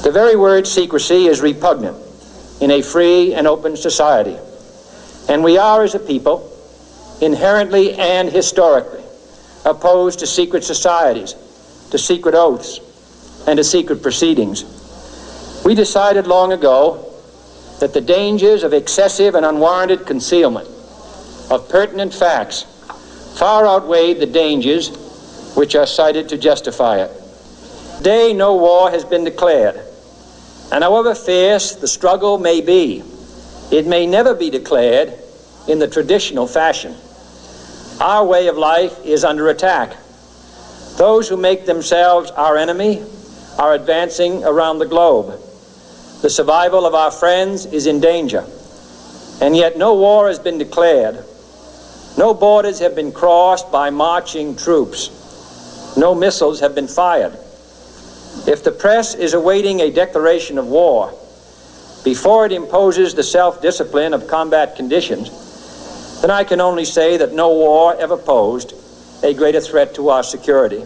The very word secrecy is repugnant in a free and open society. And we are, as a people, inherently and historically opposed to secret societies, to secret oaths, and to secret proceedings. We decided long ago that the dangers of excessive and unwarranted concealment of pertinent facts far outweighed the dangers which are cited to justify it. Today, no war has been declared, and however fierce the struggle may be, it may never be declared in the traditional fashion. Our way of life is under attack. Those who make themselves our enemy are advancing around the globe. The survival of our friends is in danger, and yet no war has been declared. No borders have been crossed by marching troops. No missiles have been fired. If the press is awaiting a declaration of war before it imposes the self-discipline of combat conditions, then I can only say that no war ever posed a greater threat to our security.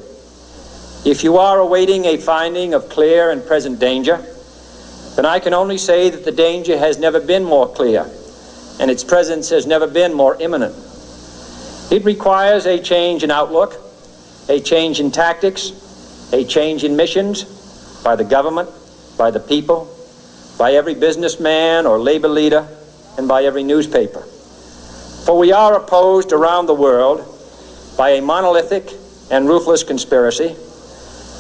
If you are awaiting a finding of clear and present danger, then I can only say that the danger has never been more clear, and its presence has never been more imminent. It requires a change in outlook, a change in tactics, a change in missions by the government, by the people, by every businessman or labor leader, and by every newspaper. For we are opposed around the world by a monolithic and ruthless conspiracy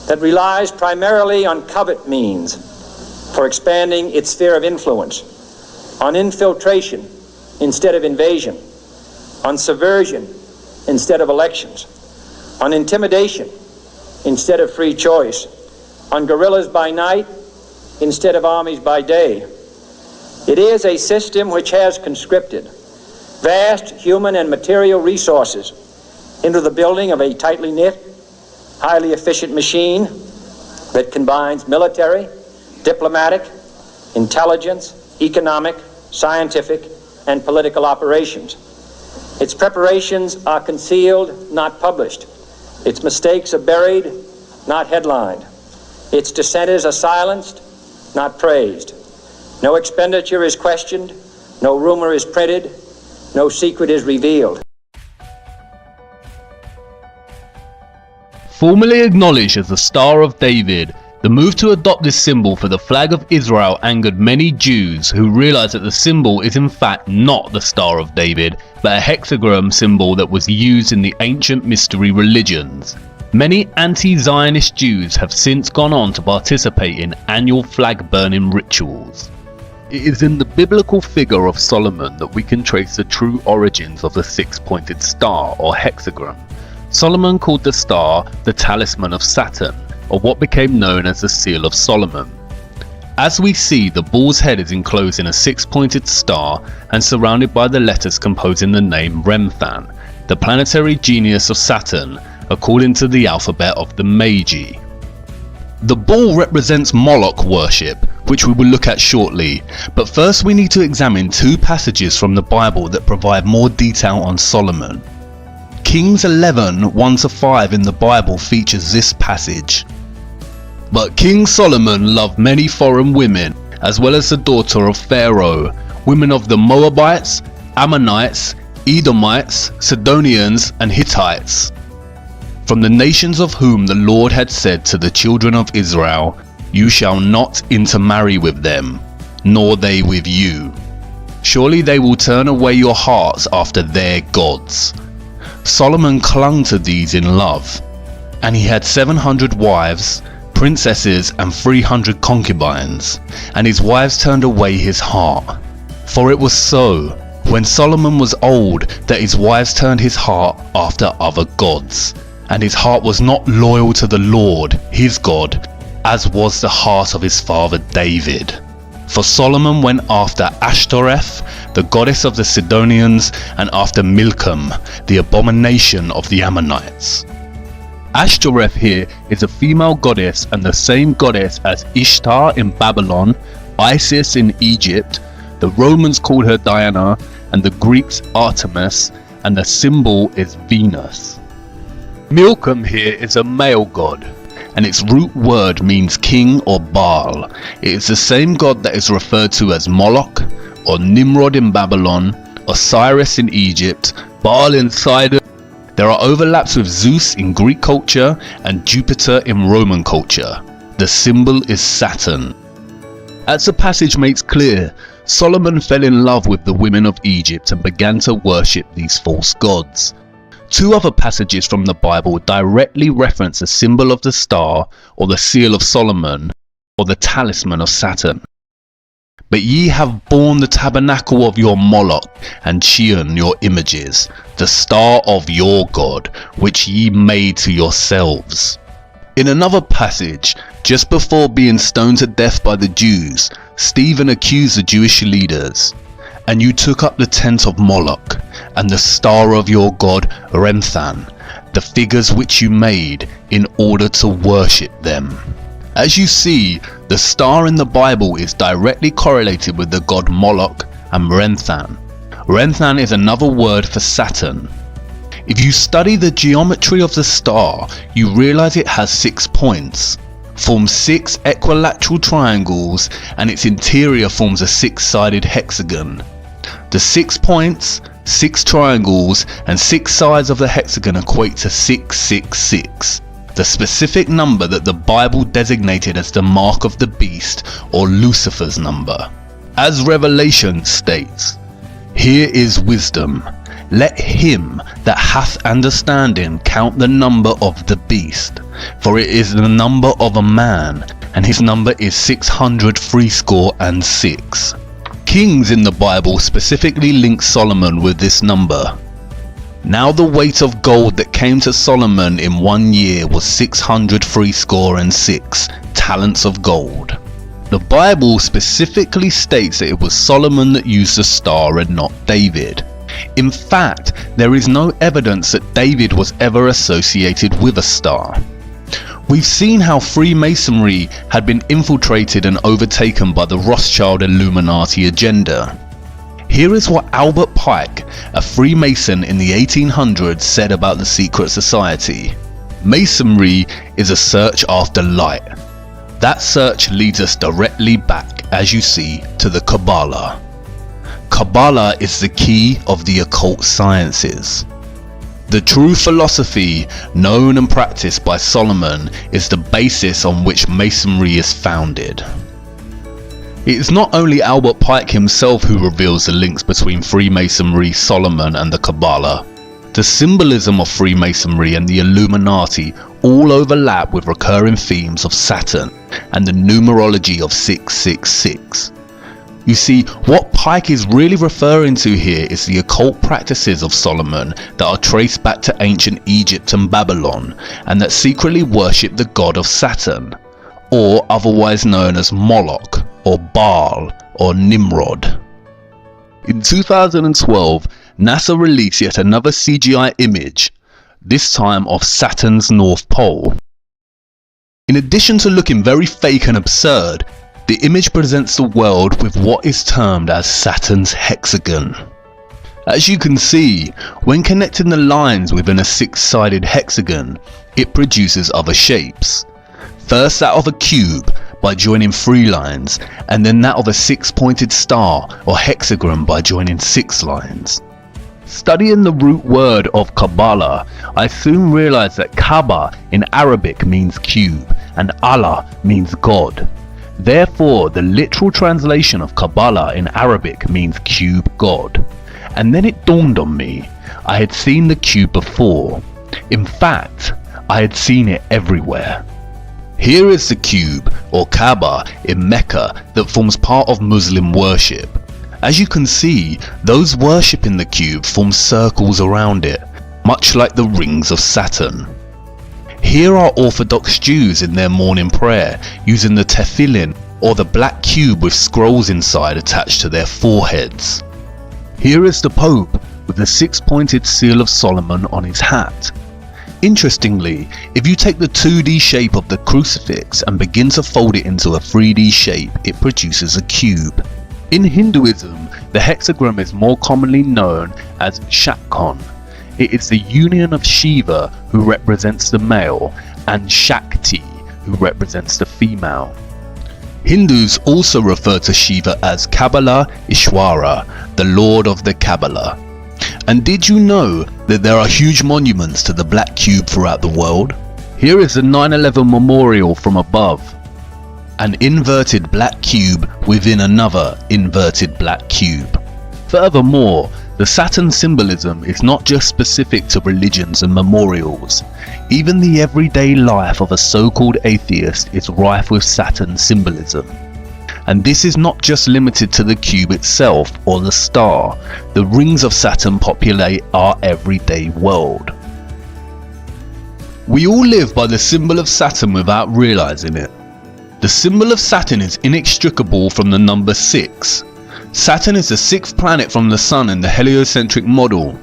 that relies primarily on covert means for expanding its sphere of influence, on infiltration instead of invasion, on subversion instead of elections, on intimidation instead of free choice, on guerrillas by night instead of armies by day. It is a system which has conscripted vast human and material resources into the building of a tightly knit, highly efficient machine that combines military, diplomatic, intelligence, economic, scientific, and political operations. Its preparations are concealed, not published. Its mistakes are buried, not headlined. Its dissenters are silenced, not praised. No expenditure is questioned, no rumor is printed, no secret is revealed. Formerly acknowledged as the Star of David, the move to adopt this symbol for the flag of Israel angered many Jews who realized that the symbol is in fact not the Star of David, but a hexagram symbol that was used in the ancient mystery religions. Many anti-Zionist Jews have since gone on to participate in annual flag burning rituals. It is in the biblical figure of Solomon that we can trace the true origins of the six-pointed star or hexagram. Solomon called the star the talisman of Saturn, or what became known as the Seal of Solomon. As we see, the bull's head is enclosed in a six-pointed star and surrounded by the letters composing the name Remphan, the planetary genius of Saturn, according to the alphabet of the Magi. The bull represents Moloch worship, which we will look at shortly, but first we need to examine two passages from the Bible that provide more detail on Solomon. Kings 11:1-5 in the Bible features this passage. But King Solomon loved many foreign women, as well as the daughter of Pharaoh, women of the Moabites, Ammonites, Edomites, Sidonians, and Hittites, from the nations of whom the Lord had said to the children of Israel, "You shall not intermarry with them, nor they with you. Surely they will turn away your hearts after their gods." Solomon clung to these in love, and he had 700 wives, princesses, and 300 concubines, and his wives turned away his heart. For it was so, when Solomon was old, that his wives turned his heart after other gods, and his heart was not loyal to the Lord, his God, as was the heart of his father David. For Solomon went after Ashtoreth, the goddess of the Sidonians, and after Milcom, the abomination of the Ammonites. Ashtoreth here is a female goddess and the same goddess as Ishtar in Babylon, Isis in Egypt. The Romans called her Diana, and the Greeks Artemis, and the symbol is Venus. Milcom here is a male god, and its root word means king or Baal. It is the same god that is referred to as Moloch, or Nimrod in Babylon, Osiris in Egypt, Baal in Sidon. There are overlaps with Zeus in Greek culture and Jupiter in Roman culture. The symbol is Saturn. As the passage makes clear, Solomon fell in love with the women of Egypt and began to worship these false gods. Two other passages from the Bible directly reference the symbol of the star, or the seal of Solomon, or the talisman of Saturn. But ye have borne the tabernacle of your Moloch, and Chion your images, the star of your God, which ye made to yourselves. In another passage, just before being stoned to death by the Jews, Stephen accused the Jewish leaders. And you took up the tent of Moloch, and the star of your god Remphan, the figures which you made, in order to worship them. As you see, the star in the Bible is directly correlated with the god Moloch and Remphan. Remphan is another word for Saturn. If you study the geometry of the star, you realize it has 6 points, forms 6 equilateral triangles, and its interior forms a 6-sided hexagon. The 6 points, 6 triangles, and 6 sides of the hexagon equate to 666, the specific number that the Bible designated as the mark of the beast, or Lucifer's number. As Revelation states, "Here is wisdom. Let him that hath understanding count the number of the beast, for it is the number of a man, and his number is 666. Kings in the Bible specifically link Solomon with this number. Now the weight of gold that came to Solomon in 1 year was 666 talents of gold. The Bible specifically states that it was Solomon that used the star and not David. In fact, there is no evidence that David was ever associated with a star. We've seen how Freemasonry had been infiltrated and overtaken by the Rothschild Illuminati agenda. Here is what Albert Pike, a Freemason in the 1800s, said about the secret society. Masonry is a search after light. That search leads us directly back, as you see, to the Kabbalah. Kabbalah is the key of the occult sciences. The true philosophy, known and practiced by Solomon, is the basis on which Masonry is founded. It is not only Albert Pike himself who reveals the links between Freemasonry, Solomon, and the Kabbalah. The symbolism of Freemasonry and the Illuminati all overlap with recurring themes of Saturn and the numerology of 666. You see, what Pike is really referring to here is the occult practices of Solomon that are traced back to ancient Egypt and Babylon, and that secretly worship the god of Saturn, or otherwise known as Moloch, or Baal, or Nimrod. In 2012, NASA released yet another CGI image, this time of Saturn's North Pole. In addition to looking very fake and absurd, the image presents the world with what is termed as Saturn's hexagon. As you can see, when connecting the lines within a 6-sided hexagon, it produces other shapes. First that of a cube by joining 3 lines, and then that of a 6-pointed star or hexagon by joining 6 lines. Studying the root word of Kabbalah, I soon realized that Kaaba in Arabic means cube and Allah means God. Therefore, the literal translation of Kabbalah in Arabic means cube God. And then it dawned on me, I had seen the cube before. In fact, I had seen it everywhere. Here is the cube, or Kaaba, in Mecca that forms part of Muslim worship. As you can see, those worshipping the cube form circles around it, much like the rings of Saturn. Here are Orthodox Jews in their morning prayer, using the tefillin, or the black cube with scrolls inside attached to their foreheads. Here is the Pope with the 6-pointed seal of Solomon on his hat. Interestingly, if you take the 2D shape of the crucifix and begin to fold it into a 3D shape, it produces a cube. In Hinduism, the hexagram is more commonly known as Shakon. It is the union of Shiva, who represents the male, and Shakti, who represents the female. Hindus also refer to Shiva as Kabbalah Ishwara, the Lord of the Kabbalah. And did you know that there are huge monuments to the black cube throughout the world? Here is the 9/11 memorial from above. An inverted black cube within another inverted black cube. Furthermore, the Saturn symbolism is not just specific to religions and memorials. Even the everyday life of a so-called atheist is rife with Saturn symbolism. And this is not just limited to the cube itself or the star. The rings of Saturn populate our everyday world. We all live by the symbol of Saturn without realizing it. The symbol of Saturn is inextricable from the number 6. Saturn is the 6th planet from the Sun in the heliocentric model.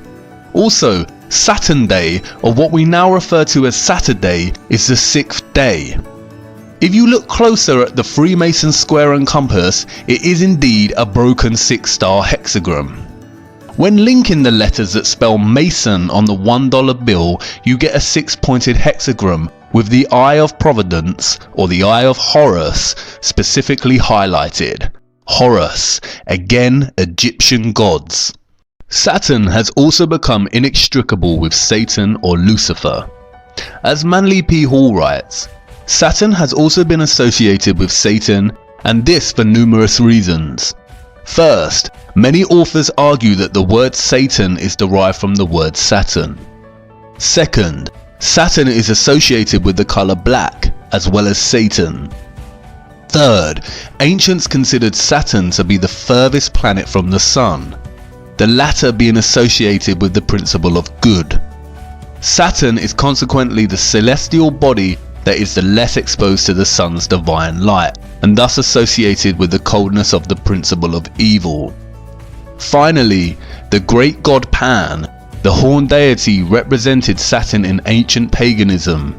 Also, Saturn Day, or what we now refer to as Saturday, is the 6th day. If you look closer at the Freemason square and compass, it is indeed a broken 6-star hexagram. When linking the letters that spell Mason on the $1 bill, you get a 6-pointed hexagram with the Eye of Providence, or the Eye of Horus, specifically highlighted. Horus, again Egyptian gods. Saturn has also become inextricable with Satan or Lucifer. As Manly P. Hall writes, Saturn has also been associated with Satan, and this for numerous reasons. First, many authors argue that the word Satan is derived from the word Saturn. Second, Saturn is associated with the color black, as well as Satan. Third, ancients considered Saturn to be the furthest planet from the Sun, the latter being associated with the principle of good. Saturn is consequently the celestial body that is the less exposed to the Sun's divine light, and thus associated with the coldness of the principle of evil. Finally, the great god Pan, the horned deity, represented Saturn in ancient paganism.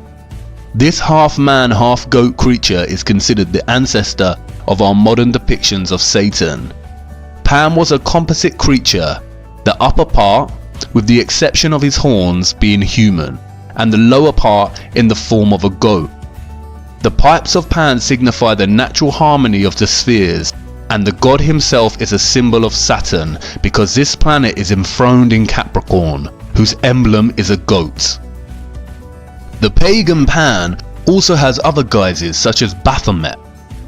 This half-man, half-goat creature is considered the ancestor of our modern depictions of Satan. Pan was a composite creature, the upper part, with the exception of his horns, being human, and the lower part in the form of a goat. The pipes of Pan signify the natural harmony of the spheres, and the god himself is a symbol of Saturn because this planet is enthroned in Capricorn, whose emblem is a goat. The pagan Pan also has other guises such as Baphomet,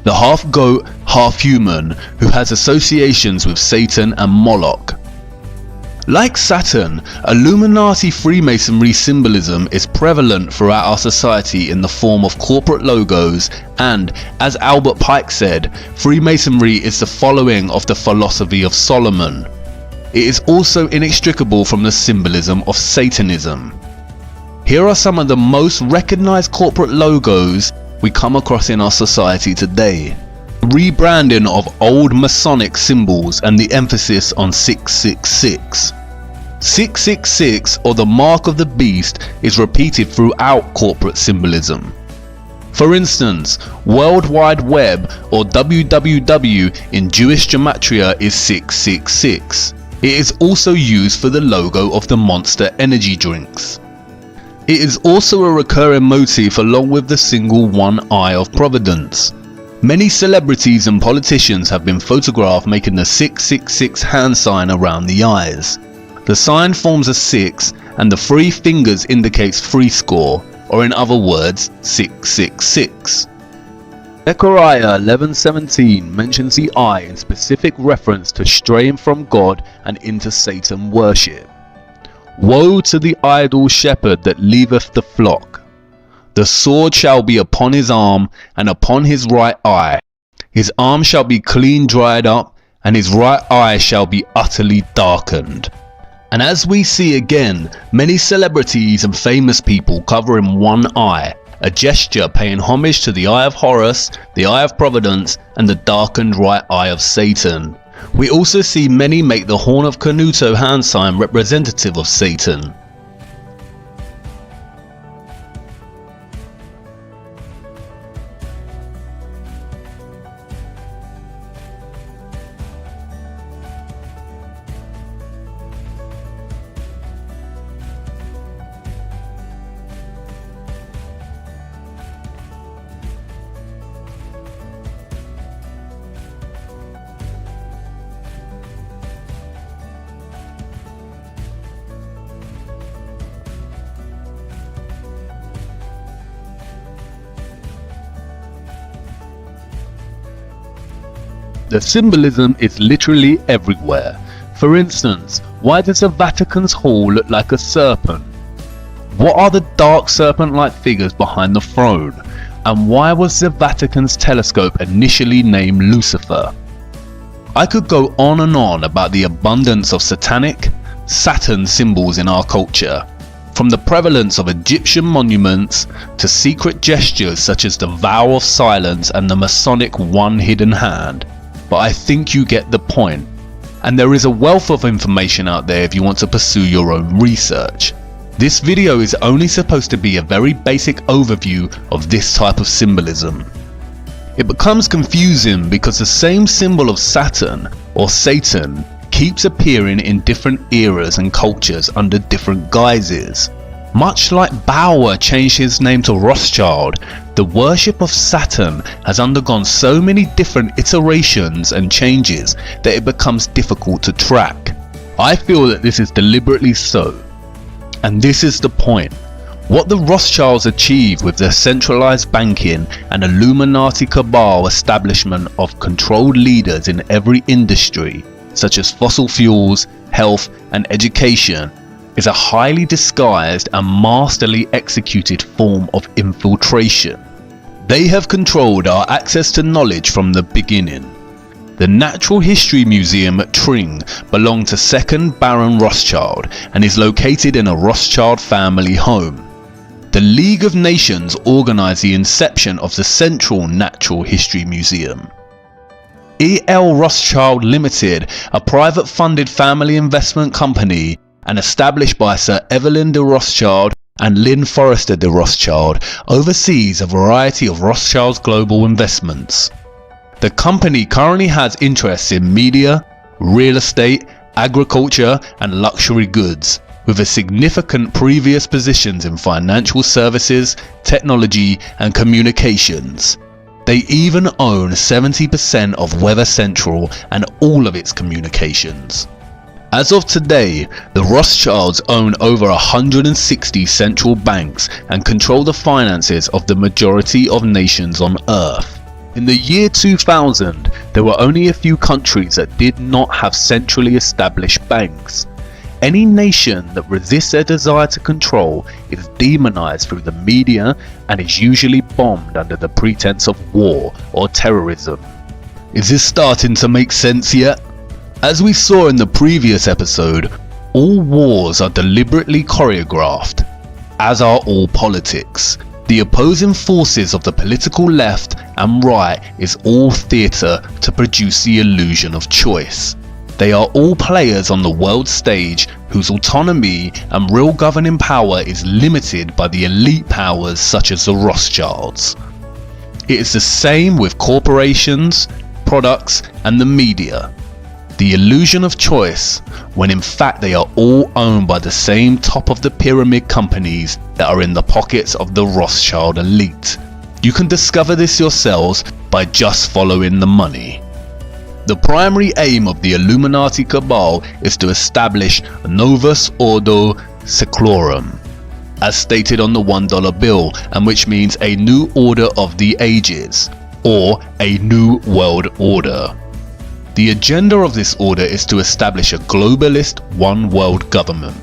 the half-goat, half-human, who has associations with Satan and Moloch. Like Saturn, Illuminati Freemasonry symbolism is prevalent throughout our society in the form of corporate logos and, as Albert Pike said, Freemasonry is the following of the philosophy of Solomon. It is also inextricable from the symbolism of Satanism. Here are some of the most recognized corporate logos we come across in our society today. Rebranding of old Masonic symbols and the emphasis on 666. 666, or the mark of the beast, is repeated throughout corporate symbolism. For instance, World Wide Web, or WWW in Jewish gematria, is 666. It is also used for the logo of the Monster energy drinks. It is also a recurring motif along with the single one eye of Providence. Many celebrities and politicians have been photographed making the 666 hand sign around the eyes. The sign forms a 6 and the 3 fingers indicates 3 score, or in other words, 666. Zechariah 11:17 mentions the eye in specific reference to straying from God and into Satan worship. Woe to the idle shepherd that leaveth the flock. The sword shall be upon his arm and upon his right eye. His arm shall be clean dried up, and his right eye shall be utterly darkened. And as we see again, many celebrities and famous people covering one eye, a gesture paying homage to the Eye of Horus, the Eye of Providence, and the darkened right eye of Satan. We also see many make the Horn of Canuto hand sign representative of Satan. The symbolism is literally everywhere. For instance, why does the Vatican's hall look like a serpent? What are the dark serpent-like figures behind the throne? And why was the Vatican's telescope initially named Lucifer? I could go on and on about the abundance of satanic, Saturn symbols in our culture, from the prevalence of Egyptian monuments to secret gestures such as the vow of silence and the Masonic one hidden hand. But I think you get the point. And there is a wealth of information out there if you want to pursue your own research. This video is only supposed to be a very basic overview of this type of symbolism. It becomes confusing because the same symbol of Saturn or Satan keeps appearing in different eras and cultures under different guises. Much like Bauer changed his name to Rothschild, the worship of Saturn has undergone so many different iterations and changes that it becomes difficult to track. I feel that this is deliberately so. And this is the point. What the Rothschilds achieved with their centralized banking and Illuminati cabal establishment of controlled leaders in every industry, such as fossil fuels, health and education, is a highly disguised and masterly executed form of infiltration. They have controlled our access to knowledge from the beginning. The Natural History Museum at Tring belonged to 2nd Baron Rothschild and is located in a Rothschild family home. The League of Nations organized the inception of the Central Natural History Museum. E.L. Rothschild Limited, a private funded family investment company and established by Sir Evelyn de Rothschild and Lynn Forrester de Rothschild, oversees a variety of Rothschild's global investments. The company currently has interests in media, real estate, agriculture and luxury goods, with a significant previous positions in financial services, technology and communications. They even own 70% of Weather Central and all of its communications. As of today, the Rothschilds own over 160 central banks and control the finances of the majority of nations on Earth. In the year 2000, there were only a few countries that did not have centrally established banks. Any nation that resists their desire to control is demonized through the media and is usually bombed under the pretense of war or terrorism. Is this starting to make sense yet? As we saw in the previous episode, all wars are deliberately choreographed, as are all politics. The opposing forces of the political left and right is all theatre to produce the illusion of choice. They are all players on the world stage whose autonomy and real governing power is limited by the elite powers such as the Rothschilds. It is the same with corporations, products and the media. The illusion of choice, when in fact they are all owned by the same top of the pyramid companies that are in the pockets of the Rothschild elite. You can discover this yourselves by just following the money. The primary aim of the Illuminati cabal is to establish Novus Ordo Seclorum, as stated on the $1 bill, and which means a new order of the ages, or a new world order. The agenda of this order is to establish a globalist one world government,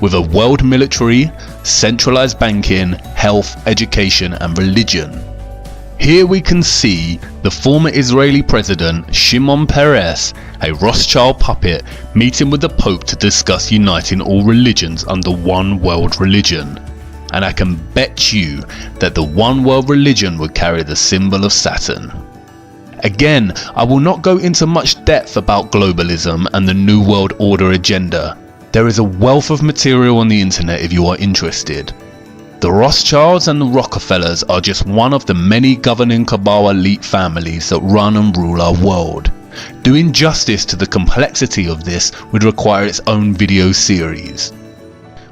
with a world military, centralized banking, health, education and religion. Here we can see the former Israeli president Shimon Peres, a Rothschild puppet, meeting with the Pope to discuss uniting all religions under one world religion. And I can bet you that the one world religion would carry the symbol of Saturn. Again, I will not go into much depth about globalism and the New World Order agenda. There is a wealth of material on the internet if you are interested. The Rothschilds and the Rockefellers are just one of the many governing cabal elite families that run and rule our world. Doing justice to the complexity of this would require its own video series.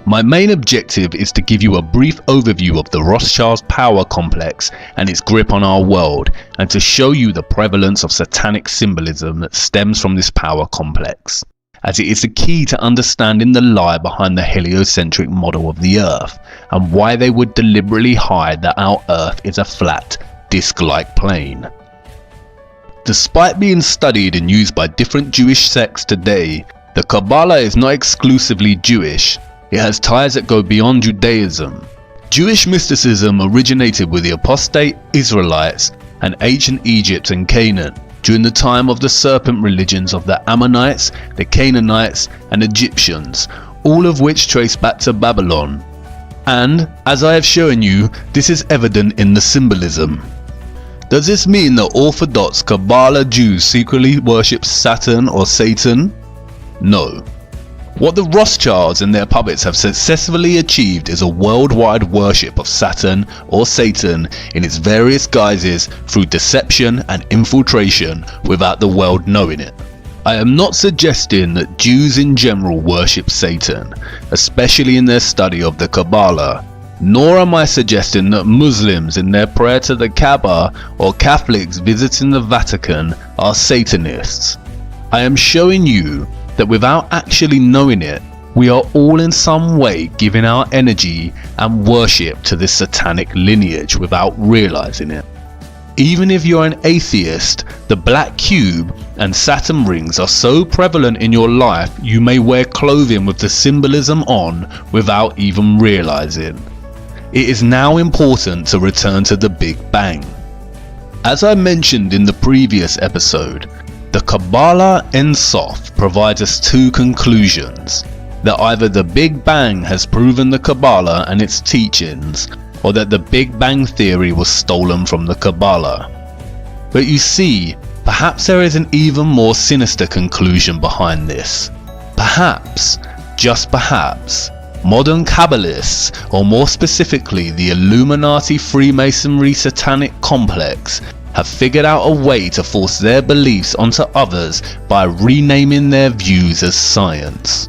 My main objective is to give you a brief overview of the Rothschilds power complex and its grip on our world, and to show you the prevalence of satanic symbolism that stems from this power complex, as it is the key to understanding the lie behind the heliocentric model of the Earth, and why they would deliberately hide that our Earth is a flat, disc-like plane. Despite being studied and used by different Jewish sects today, the Kabbalah is not exclusively Jewish. It has ties that go beyond Judaism. Jewish mysticism originated with the apostate Israelites and ancient Egypt and Canaan during the time of the serpent religions of the Ammonites, the Canaanites and Egyptians, all of which trace back to Babylon. And, as I have shown you, this is evident in the symbolism. Does this mean that Orthodox Kabbalah Jews secretly worship Saturn or Satan? No. What the Rothschilds and their puppets have successfully achieved is a worldwide worship of Saturn or Satan in its various guises through deception and infiltration without the world knowing it. I am not suggesting that Jews in general worship Satan, especially in their study of the Kabbalah, nor am I suggesting that Muslims in their prayer to the Kaaba or Catholics visiting the Vatican are Satanists. I am showing you that without actually knowing it, we are all in some way giving our energy and worship to this satanic lineage without realizing it. Even if you're an atheist, the black cube and Saturn rings are so prevalent in your life you may wear clothing with the symbolism on without even realizing. It is now important to return to the Big Bang. As I mentioned in the previous episode, the Kabbalah Ein Sof provides us two conclusions: that either the Big Bang has proven the Kabbalah and its teachings, or that the Big Bang theory was stolen from the Kabbalah. But you see, perhaps there is an even more sinister conclusion behind this. Perhaps, just perhaps, modern Kabbalists, or more specifically the Illuminati Freemasonry satanic complex, have figured out a way to force their beliefs onto others by renaming their views as science.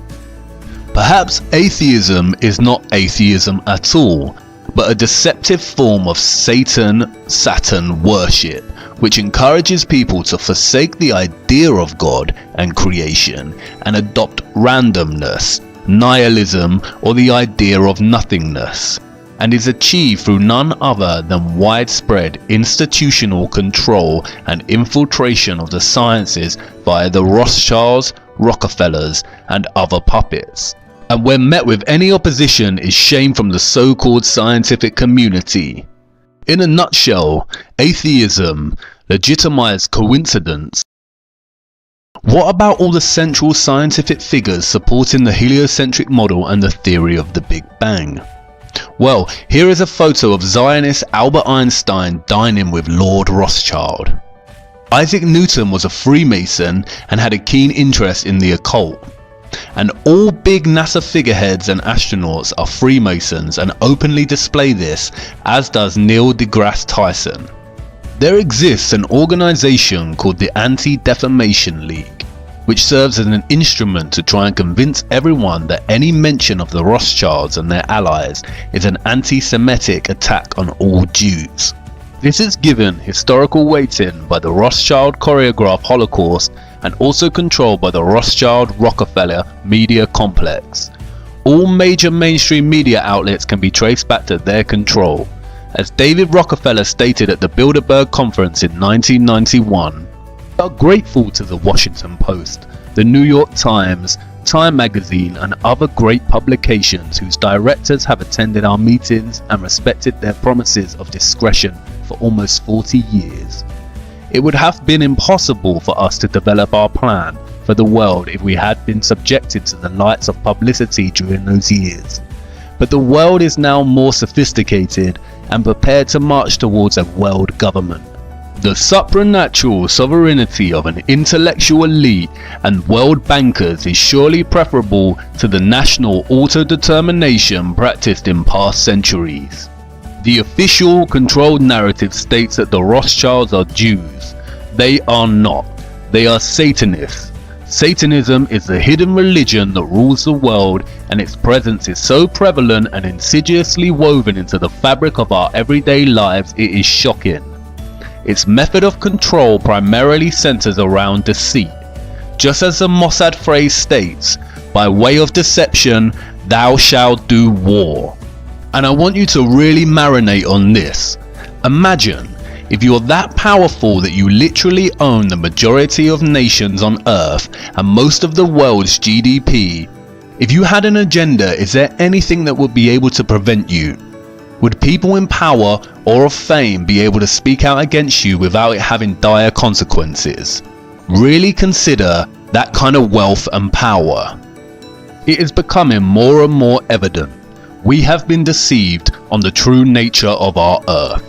Perhaps atheism is not atheism at all, but a deceptive form of Satan-Saturn worship, which encourages people to forsake the idea of God and creation and adopt randomness, nihilism, or the idea of nothingness, and is achieved through none other than widespread institutional control and infiltration of the sciences via the Rothschilds, Rockefellers, and other puppets. And when met with any opposition is shamed from the so-called scientific community. In a nutshell, atheism legitimized coincidence. What about all the central scientific figures supporting the heliocentric model and the theory of the Big Bang? Well, here is a photo of Zionist Albert Einstein dining with Lord Rothschild. Isaac Newton was a Freemason and had a keen interest in the occult. And all big NASA figureheads and astronauts are Freemasons and openly display this, as does Neil deGrasse Tyson. There exists an organization called the Anti-Defamation League, which serves as an instrument to try and convince everyone that any mention of the Rothschilds and their allies is an anti-Semitic attack on all Jews. This is given historical weighting by the Rothschild choreographed Holocaust and also controlled by the Rothschild-Rockefeller media complex. All major mainstream media outlets can be traced back to their control. As David Rockefeller stated at the Bilderberg Conference in 1991, we are grateful to the Washington Post, the New York Times, Time magazine and other great publications whose directors have attended our meetings and respected their promises of discretion for almost 40 years. It would have been impossible for us to develop our plan for the world if we had been subjected to the lights of publicity during those years. But the world is now more sophisticated and prepared to march towards a world government. The supranatural sovereignty of an intellectual elite and world bankers is surely preferable to the national autodetermination practiced in past centuries. The official controlled narrative states that the Rothschilds are Jews. They are not. They are Satanists. Satanism is the hidden religion that rules the world, and its presence is so prevalent and insidiously woven into the fabric of our everyday lives it is shocking. Its method of control primarily centers around deceit. Just as the Mossad phrase states, by way of deception, thou shalt do war. And I want you to really marinate on this. Imagine If you're that powerful that you literally own the majority of nations on Earth and most of the world's GDP, if you had an agenda, is there anything that would be able to prevent you? Would people in power or of fame be able to speak out against you without it having dire consequences? Really consider that kind of wealth and power. It is becoming more and more evident we have been deceived on the true nature of our Earth.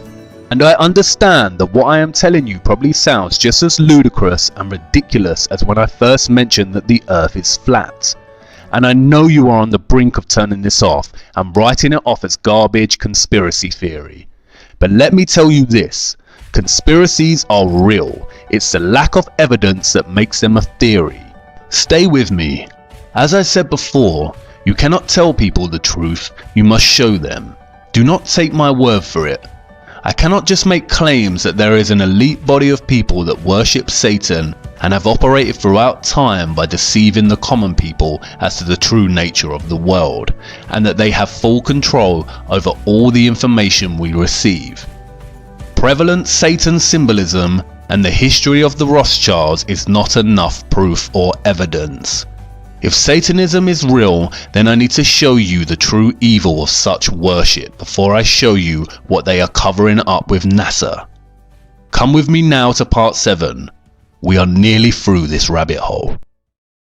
And I understand that what I am telling you probably sounds just as ludicrous and ridiculous as when I first mentioned that the Earth is flat. And I know you are on the brink of turning this off and writing it off as garbage conspiracy theory. But let me tell you this, conspiracies are real. It's the lack of evidence that makes them a theory. Stay with me. As I said before, you cannot tell people the truth, you must show them. Do not take my word for it. I cannot just make claims that there is an elite body of people that worship Satan and have operated throughout time by deceiving the common people as to the true nature of the world, and that they have full control over all the information we receive. Prevalent Satan symbolism and the history of the Rothschilds is not enough proof or evidence. If Satanism is real, then I need to show you the true evil of such worship before I show you what they are covering up with NASA. Come with me now to part 7. We are nearly through this rabbit hole.